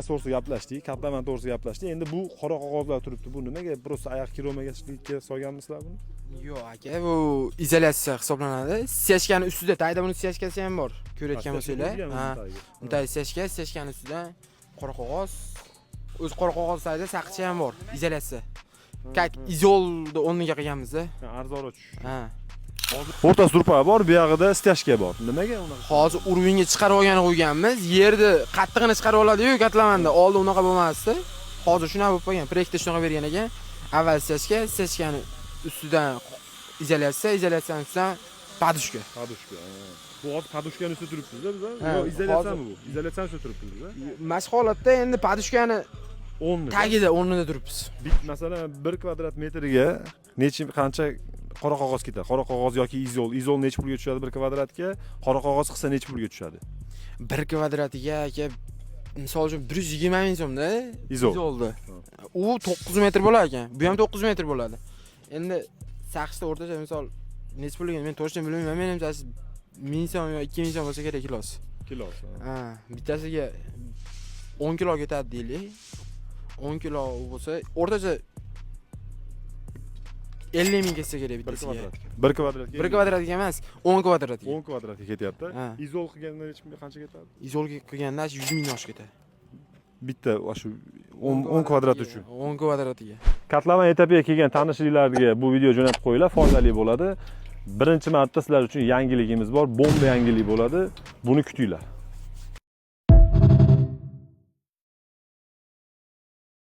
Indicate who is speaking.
Speaker 1: to'g'risida gaplashdik, kaplaman to'g'risida gaplashdik. Endi bu qora qog'ozlar turibdi. Bu nimaga? Просто oyoq kiromaga solganmisizlar buni?
Speaker 2: Yo'q aka, bu izolyatsiya hisoblanadi. Siyashkani ustida, tagida buni siyashkasi ham bor. Ko'rayotgan bo'lsanglar. Ha. Bunday siyashkani ustida qora qog'oz. O'z qora qog'oz tagida saqchi ham bor. Izolyatsiya. Kak izolni o'rniga qilganmiz-da.
Speaker 1: Arzonroq tush.
Speaker 2: Ha.
Speaker 1: O'rtasida durpa bor, bu yog'ida stashka bor. Nimaga unaqa?
Speaker 2: Hozir urvinga chiqarib olgani qo'yganmiz. Yerni qattig'ini chiqarib oladi-yu, katlamanda. Oldin unaqa bo'lmasdi. Hozir shunaqa bo'lib qolgan. Proyektda shunaqa bergan ekan. Avval siyashkani ustidan izolyatsiyani ustidan padushka.
Speaker 1: Bu hozir padushkani ustida turibsiz-da biz? Yo'q, izolyatsiyami bu? Izolyatsiyani ustida turibsiz-da?
Speaker 2: Mashq holatda endi padushkani tagida o'rnida turibmiz.
Speaker 1: Masalan, 1 kvadrat metriga qancha qora qog'oz ketadi? Qora qog'oz yoki izol necha pulga tushadi 1 kvadratga? Qora qog'oz qilsa necha pulga tushadi?
Speaker 2: 1 kvadratiga aka misol uchun 120 ming so'mda izoldi. U 9 metr bo'lar ekan. Bu ham 9 metr bo'ladi. Endi saqchda o'rtacha misol necha pulga men to'g'ri bilmayman. Menimcha 1000 so'm yo 2000 so'm bo'lsa kerak kilosi.
Speaker 1: Kilosi.
Speaker 2: Ha, bittasiga 10 kilo ketadi deylik. 10 kilo bo'lsa o'rtacha 50 ming ketsa kerak bittasiga.
Speaker 1: 1 kvadratga.
Speaker 2: 1 kvadratga emas, 10 kvadratga.
Speaker 1: 10 kvadratga ketyapti. Izol qilganda qancha ketadi?
Speaker 2: Izolga qilganda 100 ming oshib ketadi.
Speaker 1: Bitta shu 10 kvadrat uchun.
Speaker 2: 10 kvadratiga.
Speaker 1: Katlaman etapiga kelgan tanishlarga bu video jo'natib qo'yinglar, foydali bo'ladi. Birinchi marta sizlar uchun yangiligimiz bor, bomba yangilik bo'ladi. Buni kutinglar.